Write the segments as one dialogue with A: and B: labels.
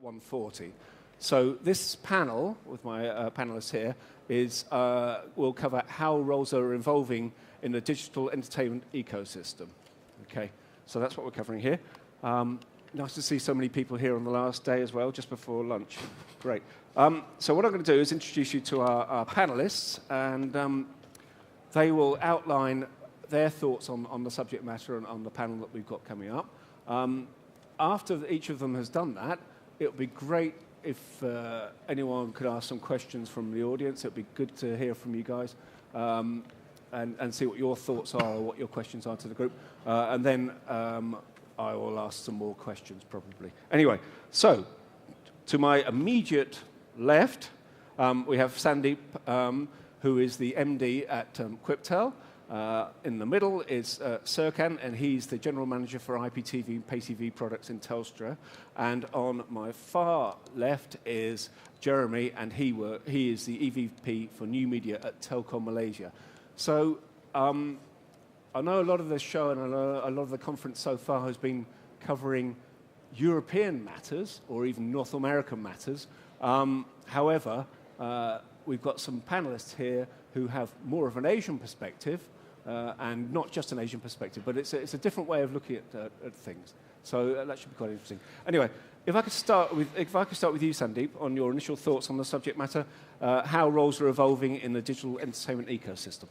A: 1:40. So this panel, with my panelists here, will cover how roles are evolving in the digital entertainment ecosystem. Okay, so that's what we're covering here. Nice to see so many people here on the last day as well, just before lunch. Great. So what I'm going to do is introduce you to our panelists, and they will outline their thoughts on the subject matter and on the panel that we've got coming up. After each of them has done that, it would be great if anyone could ask some questions from the audience. It would be good to hear from you guys and see what your thoughts are or what your questions are to the group. And then I will ask some more questions probably. Anyway, so to my immediate left, we have Sandip, who is the MD at Quiptel. In the middle is Serkan, and he's the General Manager for IPTV and Pay TV products in Telstra. And on my far left is Jeremy, and he is the EVP for New Media at Telkom Malaysia. So I know a lot of the show and a lot of the conference so far has been covering European matters or even North American matters. However, we've got some panelists here who have more of an Asian perspective, and not just an Asian perspective, but it's a different way of looking at things. So that should be quite interesting. Anyway, if I could start with you, Sandip, on your initial thoughts on the subject matter, how roles are evolving in the digital entertainment ecosystem.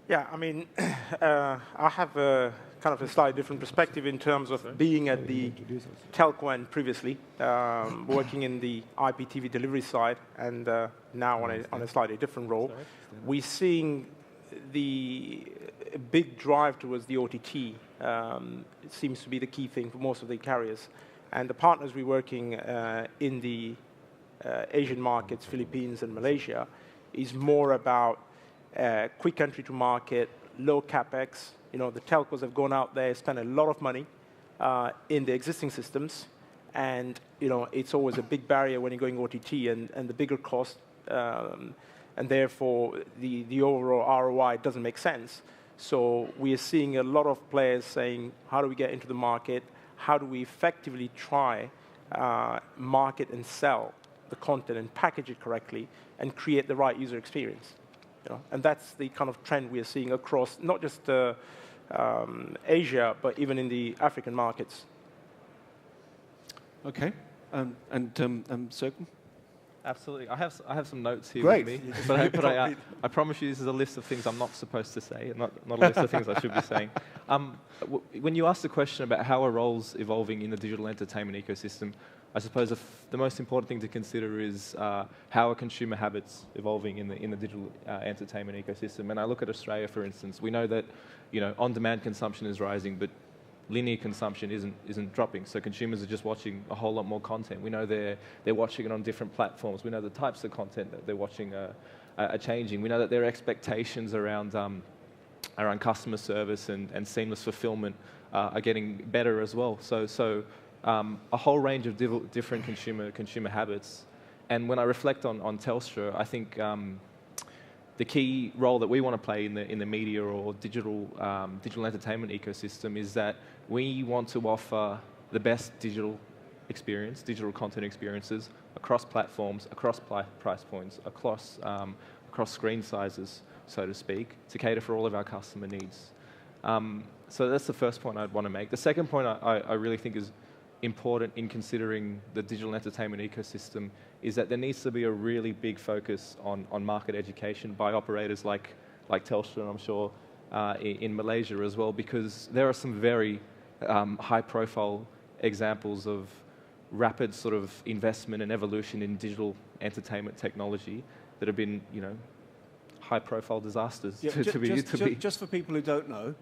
B: Yeah, I mean, I have a kind of a slightly different perspective in terms of being at the telco end previously, working in the IPTV delivery side, and now on a slightly different role. We're seeing the big drive towards the OTT. It seems to be the key thing for most of the carriers. And the partners we're working in the Asian markets, Philippines and Malaysia, is more about quick entry to market, low capex. You know, the telcos have gone out there, spent a lot of money in the existing systems, and you know, it's always a big barrier when you're going OTT, and the bigger cost, and therefore the overall ROI doesn't make sense. So we are seeing a lot of players saying, how do we get into the market? How do we effectively try market and sell the content and package it correctly and create the right user experience? You know, and that's the kind of trend we are seeing across not just Asia, but even in the African markets.
A: Okay, and Serkan?
C: Absolutely. I have some notes here
A: Great.
C: with me, but I promise you this is a list of things I'm not supposed to say, and not a list of things I should be saying. When you ask the question about how are roles evolving in the digital entertainment ecosystem, I suppose the most important thing to consider is how are consumer habits evolving in the digital entertainment ecosystem. And I look at Australia, for instance. We know that on-demand consumption is rising, but linear consumption isn't dropping. So consumers are just watching a whole lot more content. We know they're watching it on different platforms. We know the types of content that they're watching are changing. We know that their expectations around customer service and seamless fulfillment are getting better as well. So a whole range of different consumer habits. And when I reflect on Telstra, I think the key role that we want to play in the media or digital entertainment ecosystem is that we want to offer the best digital content experiences across platforms, across price points, across screen sizes, so to speak, to cater for all of our customer needs. So that's the first point I'd want to make. The second point I really think is important in considering the digital entertainment ecosystem is that there needs to be a really big focus on market education by operators like Telstra, and I'm sure in Malaysia as well, because there are some very high-profile examples of rapid sort of investment and evolution in digital entertainment technology that have been, high-profile disasters.
A: Yeah, just for people who don't know,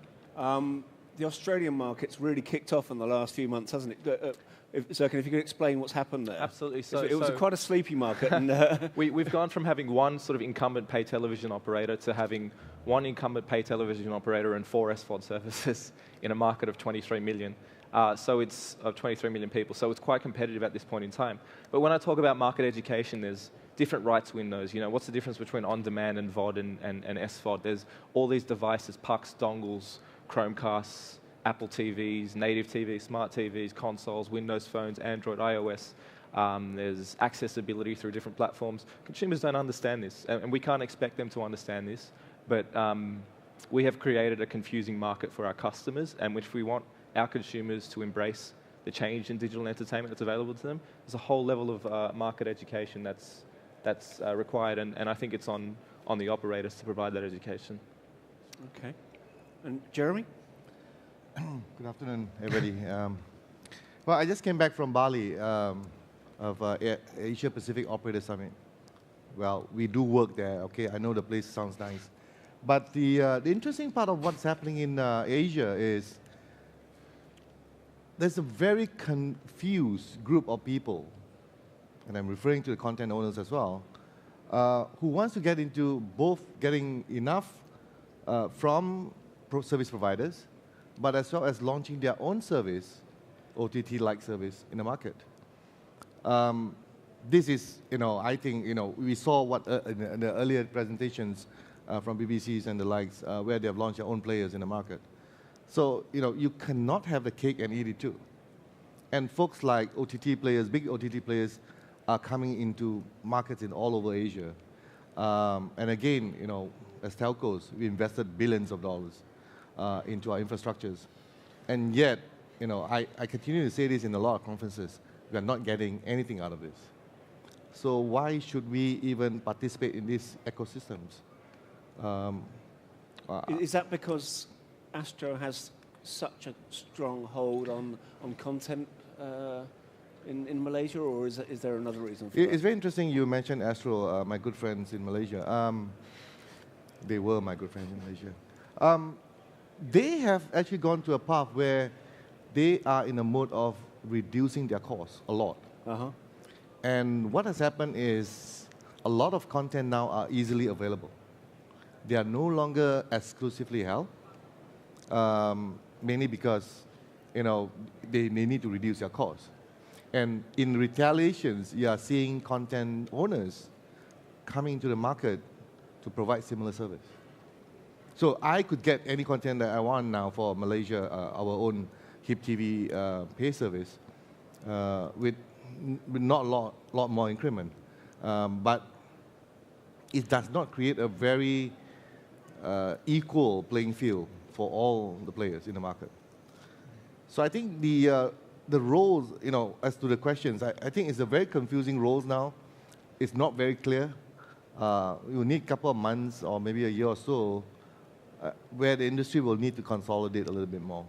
A: the Australian market's really kicked off in the last few months, hasn't it? Serkan, if you could explain what's happened there.
C: Absolutely.
A: It was quite a sleepy market. And
C: we've gone from having one sort of incumbent pay television operator to having one incumbent pay television operator and 4 SVOD services in a market of 23 million. So it's 23 million people. So it's quite competitive at this point in time. But when I talk about market education, there's different rights windows. What's the difference between on-demand and VOD and SVOD? There's all these devices, pucks, dongles, Chromecasts, Apple TVs, native TVs, smart TVs, consoles, Windows phones, Android, iOS. There's accessibility through different platforms. Consumers don't understand this, and we can't expect them to understand this. But we have created a confusing market for our customers, and which we want our consumers to embrace the change in digital entertainment that's available to them. There's a whole level of market education that's required, and I think it's on the operators to provide that education.
A: Okay. And Jeremy?
D: Good afternoon, everybody. Well, I just came back from Bali of Asia Pacific Operator Summit. Well, we do work there, okay? I know the place sounds nice. But the interesting part of what's happening in Asia is there's a very confused group of people, and I'm referring to the content owners as well, who wants to get into both getting enough from service providers, but as well as launching their own service, OTT-like service in the market. This is, I think, we saw what in the earlier presentations from BBCs and the likes, where they have launched their own players in the market. So, you cannot have the cake and eat it too. And folks like OTT players, big OTT players, are coming into markets in all over Asia. And again, as telcos, we invested billions of dollars into our infrastructures. And yet, I continue to say this in a lot of conferences, we are not getting anything out of this. So why should we even participate in these ecosystems?
A: Is that because Astro has such a strong hold on content in Malaysia, or is there another reason for that?
D: It's very interesting you mentioned Astro, my good friends in Malaysia. They were my good friends in Malaysia. They have actually gone to a path where they are in a mode of reducing their costs a lot. And what has happened is a lot of content now are easily available. They are no longer exclusively held, mainly because they need to reduce their costs. And in retaliations, you are seeing content owners coming to the market to provide similar service. So I could get any content that I want now for Malaysia, our own IPTV pay service, with not a lot more increment. But it does not create a very equal playing field for all the players in the market. So I think the roles, as to the questions, I think it's a very confusing roles now. It's not very clear. You need a couple of months or maybe a year or so where the industry will need to consolidate a little bit more.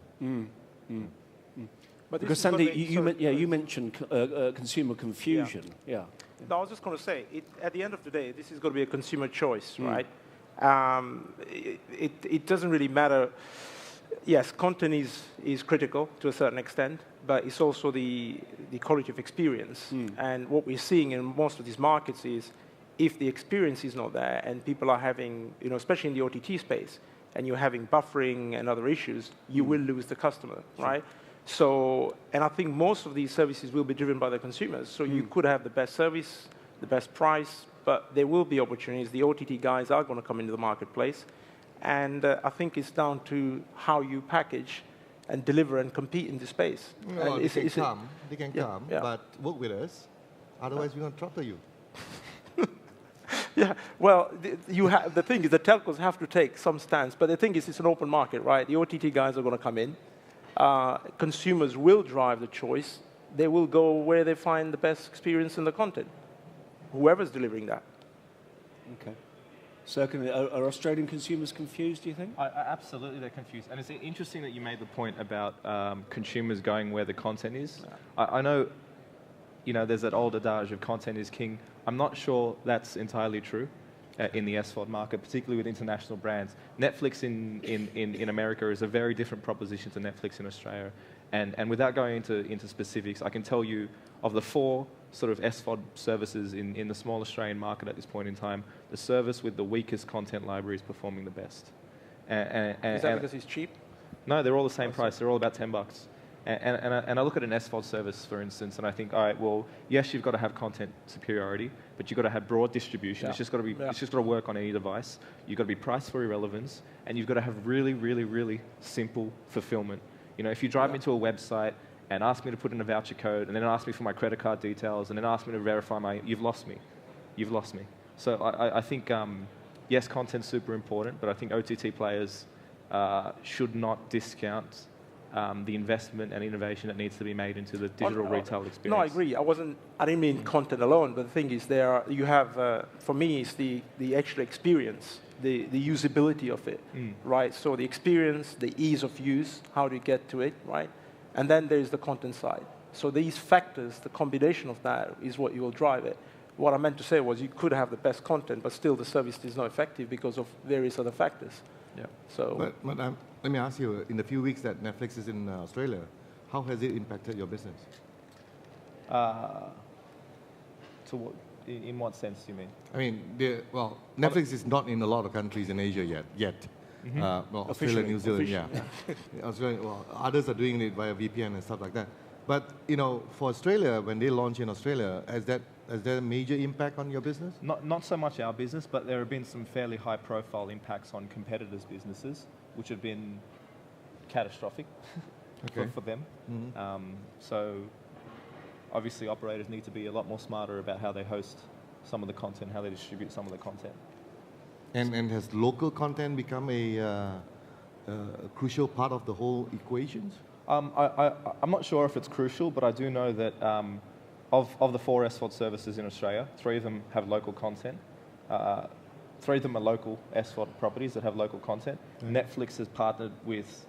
B: But
A: because Sandip, you mentioned consumer confusion. Yeah.
B: No, I was just going to say, at the end of the day, this is going to be a consumer choice, right? It doesn't really matter. Yes, content is critical to a certain extent, but it's also the quality of experience. And what we're seeing in most of these markets is if the experience is not there and people are having, especially in the OTT space, and you're having buffering and other issues, you will lose the customer, right? So, and I think most of these services will be driven by the consumers. So you could have the best service, the best price, but there will be opportunities. The OTT guys are going to come into the marketplace. And I think it's down to how you package and deliver and compete in the space.
D: No, they can come, but work with us. Otherwise, we're going to throttle you.
B: Yeah, well, the thing is the telcos have to take some stance, but the thing is it's an open market, right? The OTT guys are going to come in. Consumers will drive the choice. They will go where they find the best experience in the content, whoever's delivering that.
A: Okay. Serkan, are Australian consumers confused, do you think?
C: Absolutely, they're confused. And it's interesting that you made the point about consumers going where the content is. I know, there's that old adage of content is king. I'm not sure that's entirely true in the SVOD market, particularly with international brands. Netflix in America is a very different proposition to Netflix in Australia. And without going into specifics, I can tell you of the 4 sort of SVOD services in the small Australian market at this point in time, the service with the weakest content library is performing the best.
B: Is that because it's cheap?
C: No, they're all the same price. They're all about $10. And I look at an SVOD service, for instance, and I think, all right, well, yes, you've got to have content superiority, but you've got to have broad distribution. It's just got to be, it's just got to work on any device. You've got to be priced for irrelevance, and you've got to have really, really, really simple fulfillment. You know, if you drive me to a website and ask me to put in a voucher code, and then ask me for my credit card details, and then ask me to verify you've lost me. You've lost me. So I think, yes, content's super important, but I think OTT players should not discount the investment and innovation that needs to be made into the digital retail experience.
B: No, I agree. I didn't mean content alone, but the thing is, you have, for me, it's the actual experience, the usability of it, right? So the experience, the ease of use, how do you get to it, right? And then there's the content side. So these factors, the combination of that is what you will drive it. What I meant to say was you could have the best content, but still the service is not effective because of various other factors.
C: Yeah.
B: So,
D: But let me ask you, in the few weeks that Netflix is in Australia, how has it impacted your business?
C: In what sense do you mean?
D: I mean, Netflix is not in a lot of countries in Asia yet. Australia, New Zealand, yeah. Australia, others are doing it via VPN and stuff like that. But for Australia, when they launch in Australia, has there a major impact on your business?
C: Not so much our business, but there have been some fairly high-profile impacts on competitors' businesses, which have been catastrophic for them. So obviously, operators need to be a lot more smarter about how they host some of the content, how they distribute some of the content.
D: And has local content become a crucial part of the whole equations?
C: I'm not sure if it's crucial, but I do know that of the 4 SVOD services in Australia, 3 of them have local content. 3 of them are local SVOD properties that have local content. Netflix has partnered with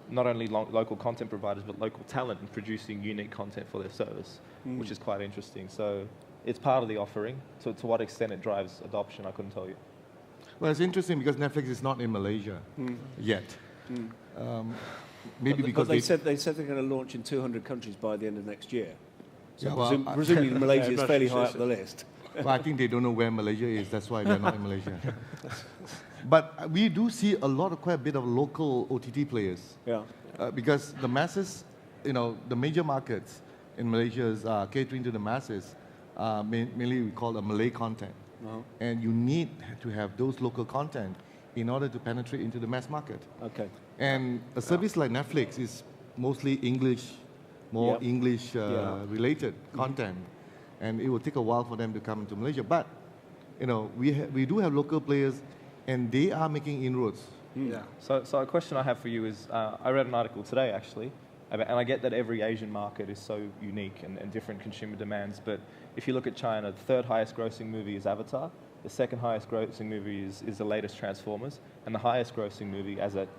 C: not only local content providers, but local talent in producing unique content for their service, which is quite interesting. So it's part of the offering. To what extent it drives adoption, I couldn't tell you.
D: Well, it's interesting because Netflix is not in Malaysia yet. Maybe because
A: they said they're going to launch in 200 countries by the end of next year. So
D: Yeah,
A: presumably Malaysia is fairly high up the list.
D: Well, I think they don't know where Malaysia is. That's why they're not in Malaysia. But we do see quite a bit of local OTT players.
A: Yeah.
D: Because the masses, the major markets in Malaysia is catering to the masses. Mainly we call it Malay content. And you need to have those local content in order to penetrate into the mass market.
A: Okay.
D: And a service like Netflix is mostly English, English-related content. And it will take a while for them to come into Malaysia. But, we do have local players, and they are making inroads.
B: yeah.
C: So a question I have for you is, I read an article today, actually, and I get that every Asian market is so unique and different consumer demands, but if you look at China, the 3rd highest grossing movie is Avatar, the 2nd highest grossing movie is the latest Transformers, and the highest grossing movie, as at,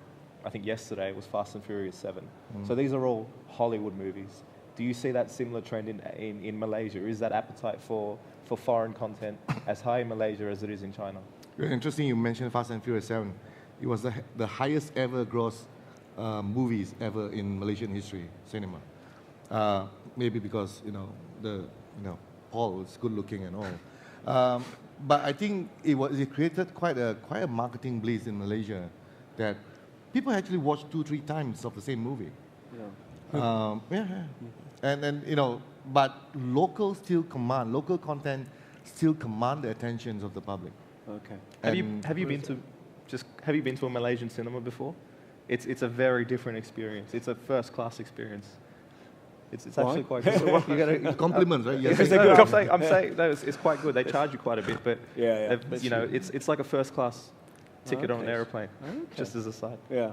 C: I think yesterday, was Fast and Furious 7. So these are all Hollywood movies. Do you see that similar trend in Malaysia? Is that appetite for foreign content as high in Malaysia as it is in China?
D: Interesting you mentioned Fast and Furious 7. It was the highest ever gross movies ever in Malaysian history, cinema. Maybe because, Paul was good looking and all. But I think it created quite a marketing blaze in Malaysia that people actually watch 2-3 times of the same movie. And but local content still command the attentions of the public.
C: Okay. Have you been to a Malaysian cinema before? It's a very different experience. It's a first-class experience. It's actually quite good.
D: You got compliments, right? Yes.
C: I'm saying no, it's quite good. They charge you quite a bit, but it's like a first-class ticket on an airplane. Just as a side.
A: Yeah.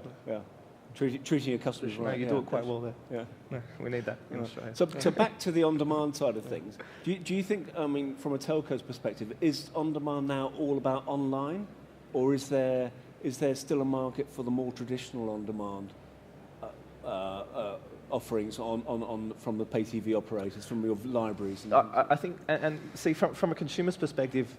A: Treating your customers right.
C: You do it quite well there.
A: Yeah.
C: No, we need that in Australia.
A: So back to the on-demand side of things. Do you think, from a telco's perspective, is on-demand now all about online, or is there still a market for the more traditional on-demand offerings from the pay TV operators, from your libraries?
C: I think, and see, from a consumer's perspective,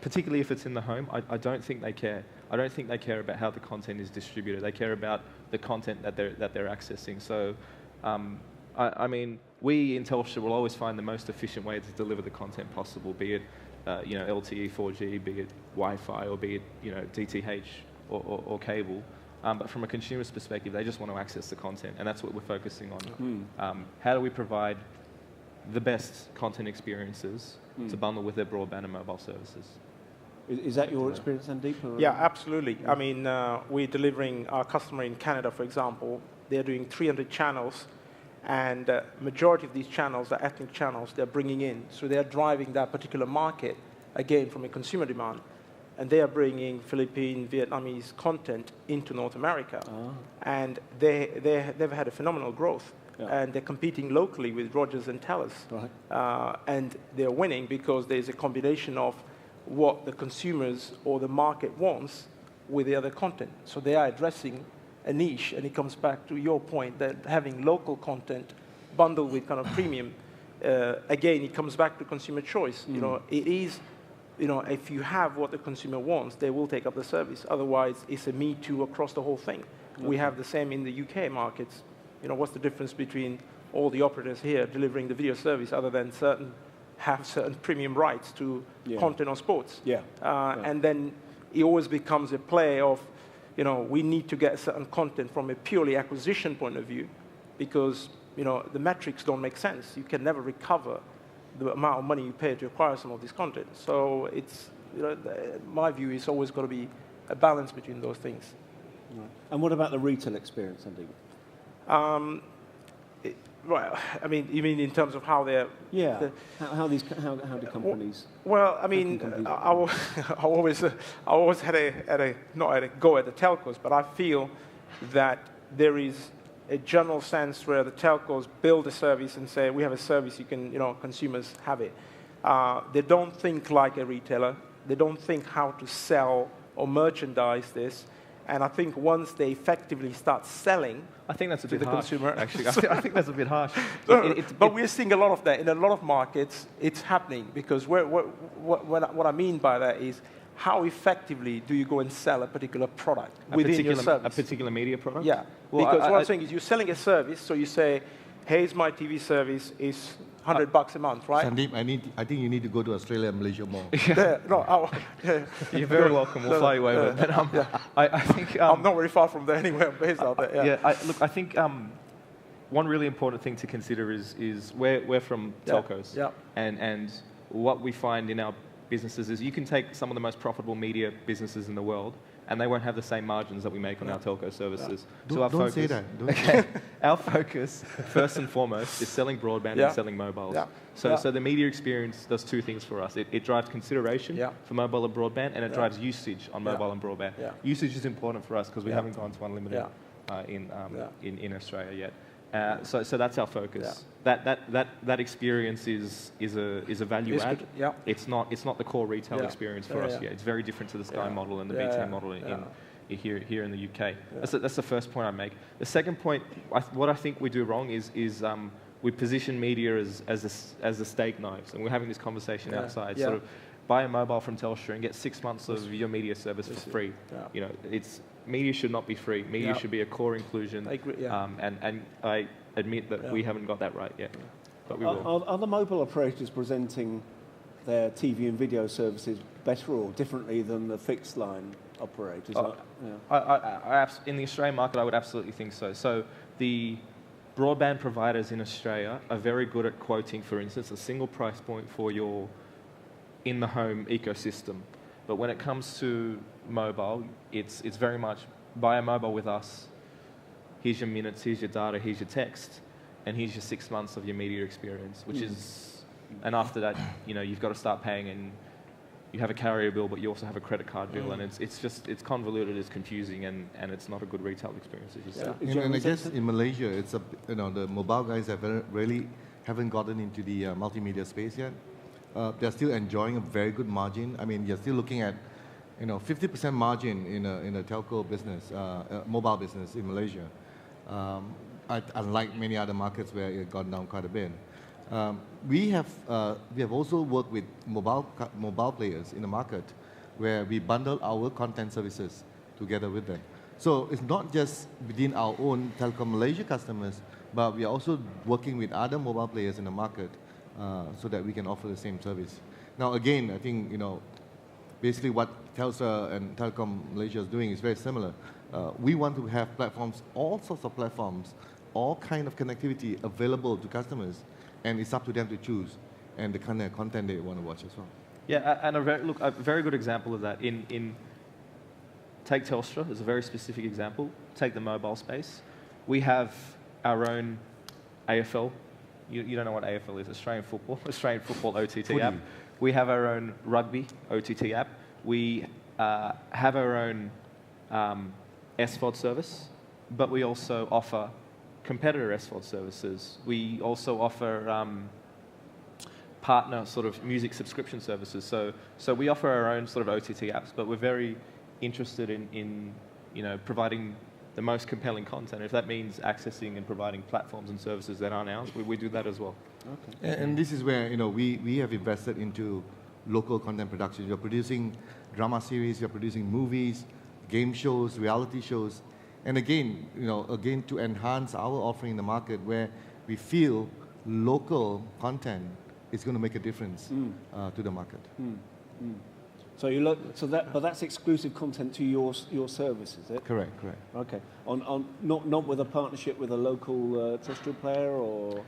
C: particularly if it's in the home, I don't think they care. I don't think they care about how the content is distributed. They care about the content that they're accessing. So, I mean, we in Telstra will always find the most efficient way to deliver the content possible, be it LTE, 4G, be it Wi-Fi, or be it DTH or cable. But from a consumer's perspective, they just want to access the content, and that's what we're focusing on. How do we provide the best content experiences to bundle with their broadband and mobile services?
A: Is that your experience, Sandip?
B: Yeah, absolutely. I mean, we're delivering our customer in Canada, for example. they're doing 300 channels, and majority of these channels are ethnic channels they're bringing in. So they're driving that particular market, again, from a consumer demand. And they are bringing Philippine, Vietnamese content into North America. And they've had a phenomenal growth. And they're competing locally with Rogers and Telus.
A: Right.
B: And they're winning because there's a combination of what the consumers or the market wants with the other content. So they are addressing a niche, and it comes back to your point that having local content bundled with kind of premium, again, it comes back to consumer choice. You know, it is, you know, if you have what the consumer wants, they will take up the service. Otherwise, it's a me too across the whole thing. We have the same in the UK markets. You know, what's the difference between all the operators here delivering the video service other than have certain premium rights to content or sports? And then it always becomes a play of, you know, we need to get certain content from a purely acquisition point of view because, you know, the metrics don't make sense. You can never recover the amount of money you pay to acquire some of this content. So it's, you know, my view is always got to be a balance between those things.
A: Right. And what about the retail experience, Sandip?
B: Well, I mean, you mean in terms of how they're...
A: Yeah, how do companies...
B: Well, I mean, I always had not had a go at the telcos, but I feel that there is a general sense where the telcos build a service and say, we have a service, you can, you know, consumers have it. They don't think like a retailer. They don't think how to sell or merchandise this. And I think once they effectively start selling,
C: I think that's a
B: to
C: bit
B: the
C: harsh,
B: consumer,
C: actually. I think that's a bit harsh.
B: But we're seeing a lot of that in a lot of markets. It's happening because what I mean by that is how effectively do you go and sell a particular product within your service?
C: A particular media product?
B: Yeah,
C: well,
B: because what I'm saying is you're selling a service, so you say, here's my TV service is $100 a month, right?
D: Sandip, I think you need to go to Australia and Malaysia more.
C: You're very welcome. We'll fly you over. But I think
B: I'm not very far from there anyway. I'm based out there.
C: I think one really important thing to consider is we're from telcos, and what we find in our businesses is you can take some of the most profitable media businesses in the world, and they won't have the same margins that we make on our telco services. So
D: Don't say that.
C: Our focus, first and foremost, is selling broadband and selling mobiles. So the media experience does two things for us. It drives consideration for mobile and broadband, and it drives usage on mobile and broadband. Usage is important for us because we haven't gone to unlimited in Australia yet. So that's our focus. That experience is a value add. It's not the core retail experience for us. It's very different to the Sky model and the BT model here in the UK. That's the first point I make. The second point, what I think we do wrong is we position media as a steak knives, and we're having this conversation outside. Sort of buy a mobile from Telstra and get 6 months of your media service for free. You know, media should not be free. Media should be a core inclusion.
B: I agree,
C: and I admit that we haven't got that right yet, but we will.
A: Are the mobile operators presenting their TV and video services better or differently than the fixed line operators?
C: In the Australian market, I would absolutely think so. So the broadband providers in Australia are very good at quoting, for instance, a single price point for your in-the-home ecosystem. But when it comes to mobile, it's very much buy a mobile with us, here's your minutes, here's your data, here's your text, and here's your 6 months of your media experience, which is, and after that, you know, you've got to start paying, and you have a carrier bill, but you also have a credit card bill, and it's convoluted, it's confusing, and it's not a good retail experience, as you said.
D: And I guess in Malaysia, it's the mobile guys really haven't gotten into the multimedia space yet. They're still enjoying a very good margin. I mean, you're still looking at 50% margin in a telco business, mobile business in Malaysia. Unlike many other markets where it gone down quite a bit. We have also worked with mobile players in the market where we bundle our content services together with them. So it's not just within our own Telecom Malaysia customers, but we are also working with other mobile players in the market so that we can offer the same service. Now again, I think basically what Telstra and Telecom Malaysia is doing is very similar. We want to have platforms, all sorts of platforms, all kind of connectivity available to customers, and it's up to them to choose and the kind of content they want to watch as well.
C: Yeah, and a very good example of that take Telstra as a very specific example. Take the mobile space. We have our own AFL. You don't know what AFL is, Australian Football OTT app. We have our own rugby OTT app. We have our own SVOD service, but we also offer competitor SVOD services. We also offer partner sort of music subscription services. So we offer our own sort of OTT apps, but we're very interested in providing the most compelling content. If that means accessing and providing platforms and services that aren't ours, we do that as well.
D: Okay. And this is where we have invested into local content production. You're producing drama series, you're producing movies, game shows, reality shows, and again, to enhance our offering in the market, where we feel local content is going to make a difference to the market.
A: So but that's exclusive content to your service, is it?
D: Correct.
A: Okay. Not with a partnership with a local terrestrial player, or?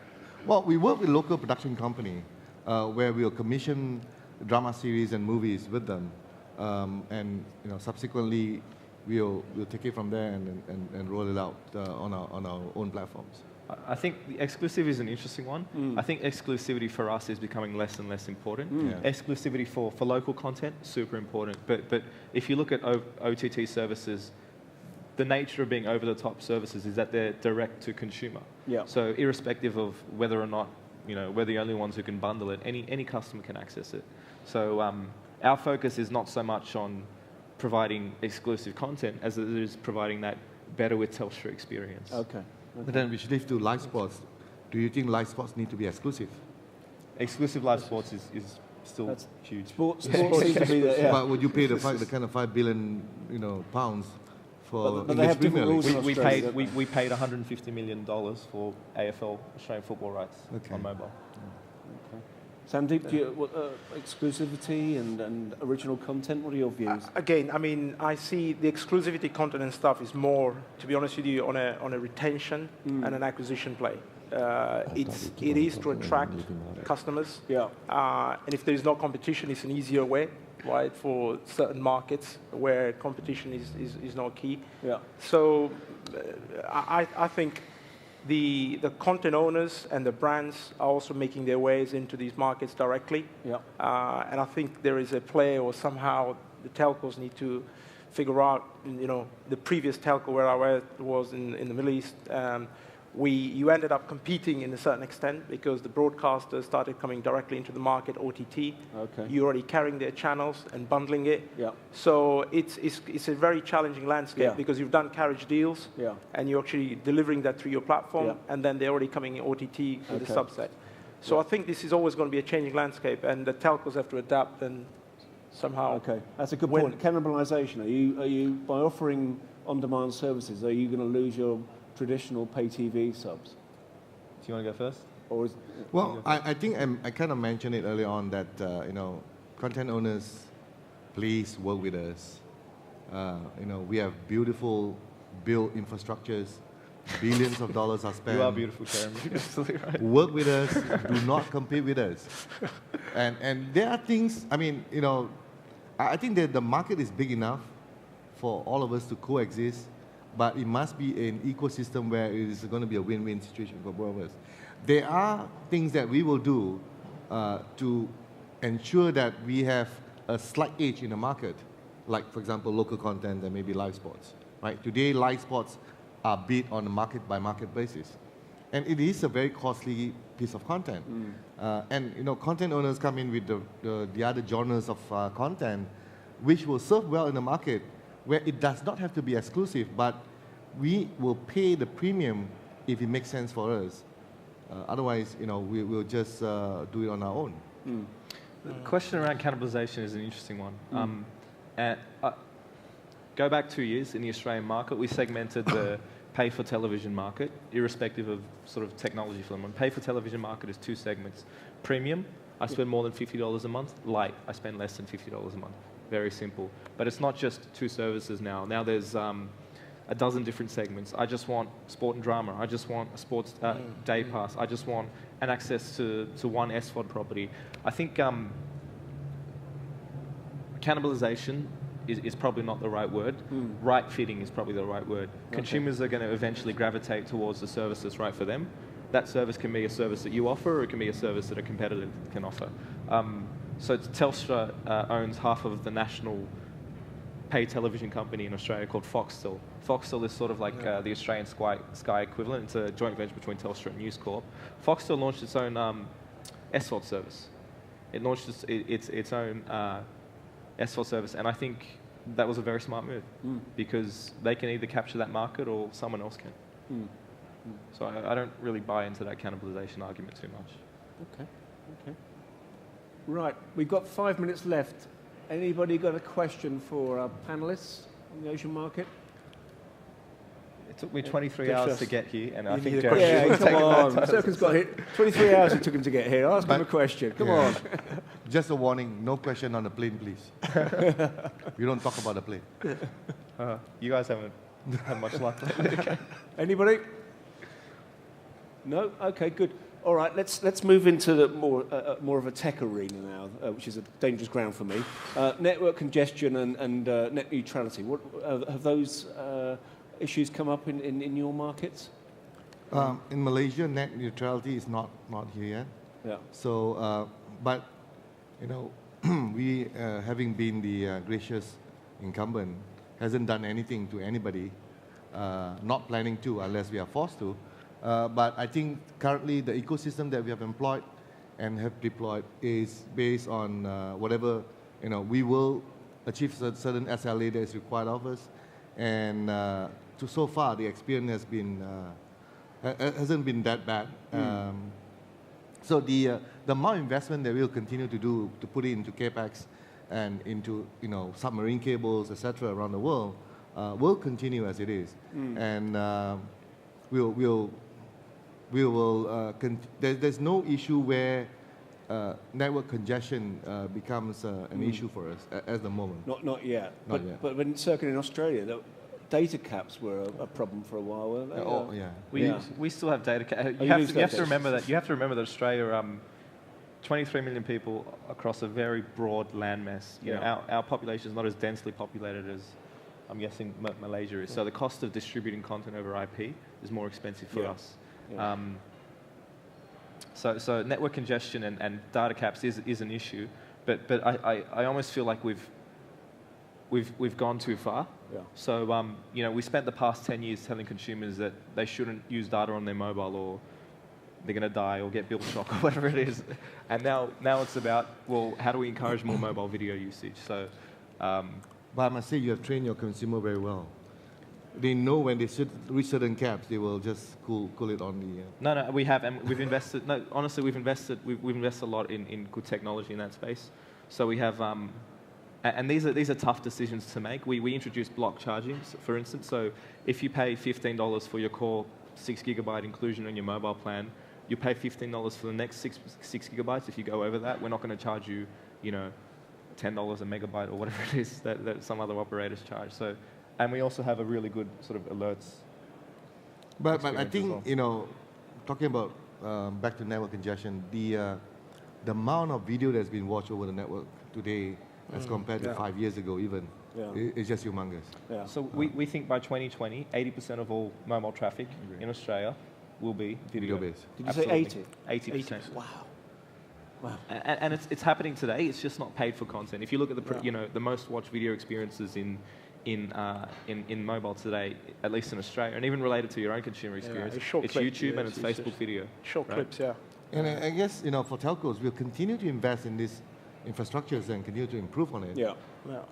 D: Well, we work with local production company where we'll commission drama series and movies with them, and subsequently we'll take it from there and roll it out on our own platforms.
C: I think the exclusivity is an interesting one. I think exclusivity for us is becoming less and less important. Exclusivity for local content, super important. But if you look at OTT services, the nature of being over-the-top services is that they're direct to consumer.
A: Yeah.
C: So irrespective of whether or not we're the only ones who can bundle it, any customer can access it. So our focus is not so much on providing exclusive content as it is providing that better with Telstra experience.
A: Okay.
D: But then we should leave to live sports. Do you think live sports need to be exclusive?
C: Exclusive live sports is still huge.
A: Sports seems to be there, yeah.
D: But would you pay the kind of £5 billion £pounds for
A: but they have different rules in Australia,
C: we paid $150 million for AFL Australian football rights on mobile.
A: Sandip, exclusivity and original content, what are your views?
B: Again, I mean, I see the exclusivity content and stuff is more, to be honest with you, on a retention and an acquisition play. It is to attract customers.
A: Yeah.
B: And if there is no competition, it's an easier way, right, for certain markets where competition is not key.
A: Yeah.
B: So I think the content owners and the brands are also making their ways into these markets directly.
A: Yeah.
B: And I think there is a play, or somehow the telcos need to figure out, the previous telco where I was in the Middle East, you ended up competing in a certain extent because the broadcasters started coming directly into the market, OTT.
A: Okay.
B: You're already carrying their channels and bundling it.
A: Yeah.
B: So it's a very challenging landscape because you've done carriage deals and you're actually delivering that through your platform, and then they're already coming in OTT with the subset. So I think this is always going to be a changing landscape, and the telcos have to adapt and somehow.
A: Okay, that's a good point. Cannibalization. Are you by offering on-demand services, are you going to lose your traditional pay TV subs?
C: Do you want to go first?
A: Or
D: I think I kind of mentioned it earlier on that content owners, please work with us. We have beautiful built infrastructures, billions of dollars are spent.
C: You are beautiful, Karen. Absolutely right.
D: Work with us. Do not compete with us. And there are things. I mean, I think that the market is big enough for all of us to coexist. But it must be an ecosystem where it is going to be a win-win situation for both of us. There are things that we will do to ensure that we have a slight edge in the market, like, for example, local content and maybe live sports. Right? Today, live sports are bid on a market-by-market basis. And it is a very costly piece of content. And content owners come in with the other genres of content, which will serve well in the market, where it does not have to be exclusive, but we will pay the premium if it makes sense for us. Otherwise, we will just do it on our own.
C: The question around cannibalization is an interesting one. Go back 2 years in the Australian market, we segmented the pay-for-television market, irrespective of sort of technology for them. Pay-for-television market is 2 segments. Premium, I spend more than $50 a month. Light, I spend less than $50 a month. Very simple. But it's not just 2 services now. Now there's a dozen different segments. I just want sport and drama. I just want a sports day pass. I just want an access to one SVOD property. I think cannibalization is probably not the right word. Right fitting is probably the right word.
A: Okay.
C: Consumers are going to eventually gravitate towards the service that's right for them. That service can be a service that you offer, or it can be a service that a competitor can offer. So Telstra owns half of the national pay television company in Australia called Foxtel. Foxtel is sort of like the Australian Sky equivalent. It's a joint venture between Telstra and News Corp. Foxtel launched its own SVOD service. It launched its own SVOD service, and I think that was a very smart move because they can either capture that market or someone else can. So I don't really buy into that cannibalization argument too much.
A: Okay. Right, we've got 5 minutes left. Anybody got a question for our panelists on the Asian market?
C: It took me 23 hours to get here, and I think
B: need a
C: Jeremy
B: question.
A: Yeah, come on. Serkan's got here. 23 hours it took him to get here. Ask him a question. Come on.
D: Just a warning, no question on the plane, please. We don't talk about the plane.
C: you guys haven't had much luck.
A: Anybody? No? Okay, good. All right, let's move into the more of a tech arena now, which is a dangerous ground for me. Network congestion and net neutrality. What have those issues come up in your markets?
D: In Malaysia, net neutrality is not here yet.
A: Yeah.
D: So, but you know, we having been the gracious incumbent, hasn't done anything to anybody. Not planning to unless we are forced to. But I think currently the ecosystem that we have employed and have deployed is based on whatever, we will achieve certain SLA that is required of us. And so far, the experience has been, hasn't been that bad. So the amount of investment that we'll continue to do to put it into CAPEX and into, submarine cables, etc. around the world will continue as it is. And there's no issue where network congestion becomes an issue for us at the moment.
A: Not yet.
D: Not yet.
A: But when Serkan in Australia, data caps were a problem for a while, weren't they?
C: We still have data caps. You have to remember that Australia, 23 million people across a very broad landmass. Our population is not as densely populated as I'm guessing Malaysia is. So the cost of distributing content over IP is more expensive for us.
A: Yeah.
C: So network congestion and data caps is an issue, but I almost feel like we've gone too far.
A: Yeah.
C: So we spent the past 10 years telling consumers that they shouldn't use data on their mobile or they're going to die or get bill shock or whatever it is, and now it's about, well, how do we encourage more mobile video usage? So,
D: but I must say you have trained your consumer very well. They know when they reach certain caps, they will just cool it on the.
C: No, we have, and we've invested. No, honestly, we've invested a lot in good technology in that space. So we have, and these are tough decisions to make. We introduced block charging, for instance. So if you pay $15 for your core 6 GB inclusion on your mobile plan, you pay $15 for the next 6 GB. If you go over that, we're not going to charge you, $10 a megabyte or whatever it is that some other operators charge. So. And we also have a really good sort of alerts.
D: But I think, talking about back to network congestion, the amount of video that's been watched over the network today as compared to 5 years ago even, is just humongous.
C: Yeah. So we think by 2020, 80% of all mobile traffic in Australia will be video-based.
A: Did you say 80?
C: 80%.
A: Wow.
C: And it's happening today. It's just not paid for content. If you look at the most watched video experiences in mobile today, at least in Australia, and even related to your own consumer experience, it's YouTube and it's Facebook video.
B: Short clips, yeah.
D: And I guess, for telcos, we'll continue to invest in these infrastructures and continue to improve on it.
A: Yeah.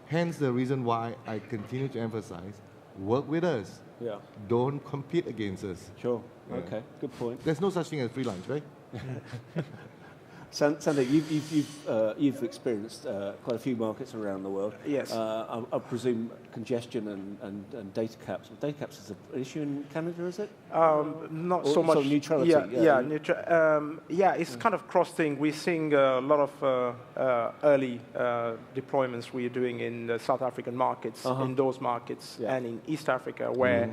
D: Hence the reason why I continue to emphasize, work with us.
A: Yeah.
D: Don't compete against us.
A: Sure. Yeah. Okay. Good point.
D: There's no such thing as free lunch, right?
A: Sandip, you've experienced quite a few markets around the world.
B: Yes.
A: I presume congestion and data caps. Data caps is an issue in Canada, is it?
B: Not so much.
A: So neutrality.
B: Yeah, it's kind of cross thing. We're seeing a lot of early deployments we're doing in the South African markets, in those markets, and in East Africa, where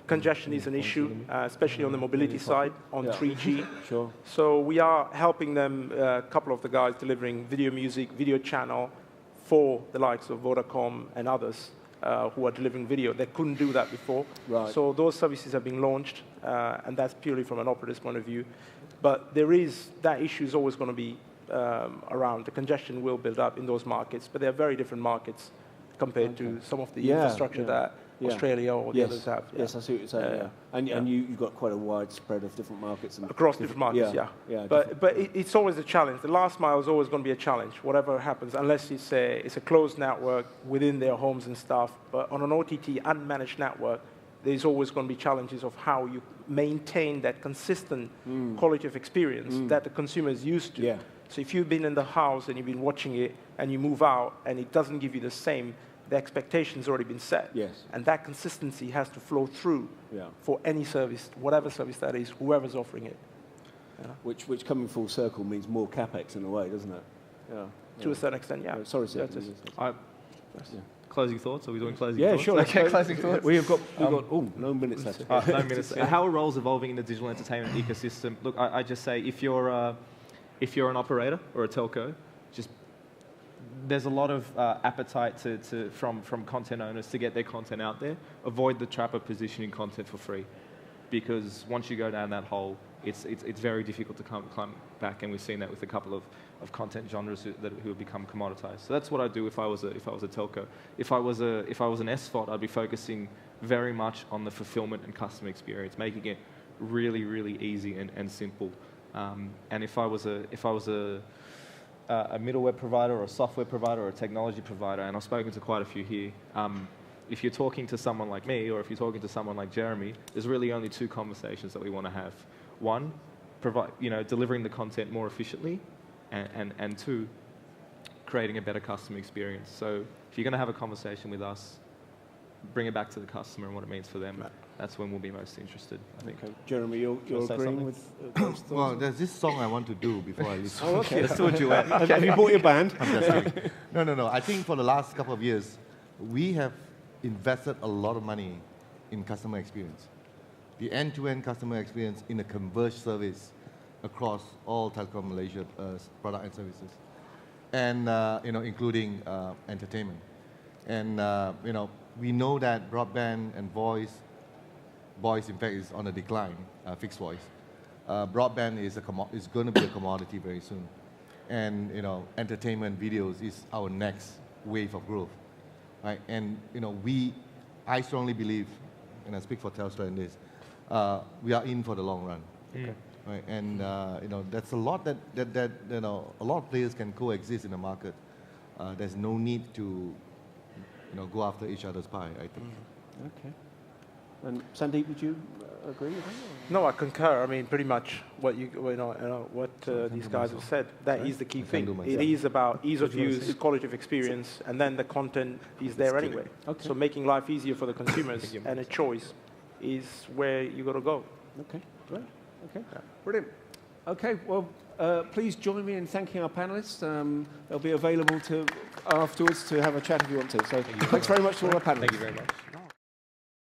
B: congestion is an issue, especially on the mobility side, on 3G.
A: Sure.
B: So we are helping them, a couple of the guys delivering video music, video channel for the likes of Vodacom and others who are delivering video. They couldn't do that before.
A: Right.
B: So those services have been launched, and that's purely from an operator's point of view. But that issue is always going to be around. The congestion will build up in those markets, but they're very different markets compared to some of the infrastructure that Australia or the others have.
A: Yes, I see what you're saying. And you've got quite a wide spread of different markets. And
B: across different markets, But it's always a challenge. The last mile is always going to be a challenge, whatever happens, unless it's a closed network within their homes and stuff. But on an OTT unmanaged network, there's always going to be challenges of how you maintain that consistent quality of experience that the consumer is used to. So if you've been in the house and you've been watching it and you move out and it doesn't give you the same, the expectation's already been set.
A: Yes.
B: And that consistency has to flow through for any service, whatever service that is, whoever's offering it.
A: Which coming full circle means more capex in a way, doesn't it?
B: To a certain extent,
A: Sorry, sir.
C: Closing thoughts? Are we doing closing
A: Yeah,
C: thoughts?
A: sure.
C: Okay, closing thoughts.
A: We've got no minutes left.
C: No minutes. How are roles evolving in the digital entertainment ecosystem? Look, I just say if you're an operator or a telco, there's a lot of appetite from content owners to get their content out there. Avoid the trap of positioning content for free, because once you go down that hole, it's very difficult to climb back, and we've seen that with a couple of content genres who have become commoditized. So that's what I'd do if I was a telco. If I was an SVOD, I'd be focusing very much on the fulfillment and customer experience, making it really, really easy and simple. And if I was a middleware provider or a software provider or a technology provider, and I've spoken to quite a few here, if you're talking to someone like me or if you're talking to someone like Jeremy, there's really only two conversations that we want to have. One, delivering the content more efficiently, and two, creating a better customer experience. So if you're going to have a conversation with us, bring it back to the customer and what it means for them. That's when we'll be most interested, I think.
A: Okay. Jeremy, you're agreeing with those thoughts?
D: Well, there's this song I want to do before I leave.
A: Oh, okay.
C: Let's do a duet.
A: Have you bought your band?
D: I'm just kidding. No. I think for the last couple of years, we have invested a lot of money in customer experience. The end-to-end customer experience in a converged service across all Telecom Malaysia product and services, and including entertainment. And we know that broadband and voice in fact is on a decline, fixed voice. Broadband is going to be a commodity very soon, and entertainment videos is our next wave of growth, right? And I strongly believe, and I speak for Telstra in this, we are in for the long run.
A: Okay.
D: Right, and that's a lot that a lot of players can coexist in the market. There's no need to go after each other's pie, I think.
A: Okay. And Sandip, would you agree with that?
B: No, I concur. I mean, pretty much what these guys have said. That is the key thing. It is about ease of use, quality of experience, and then the content is there anyway. Okay. So making life easier for the consumers and a choice is where you got to go.
A: Okay, great. Okay, brilliant. Okay, well, please join me in thanking our panelists. They'll be available afterwards to have a chat if you want to. So thanks very much to all our panelists.
C: Thank you very much.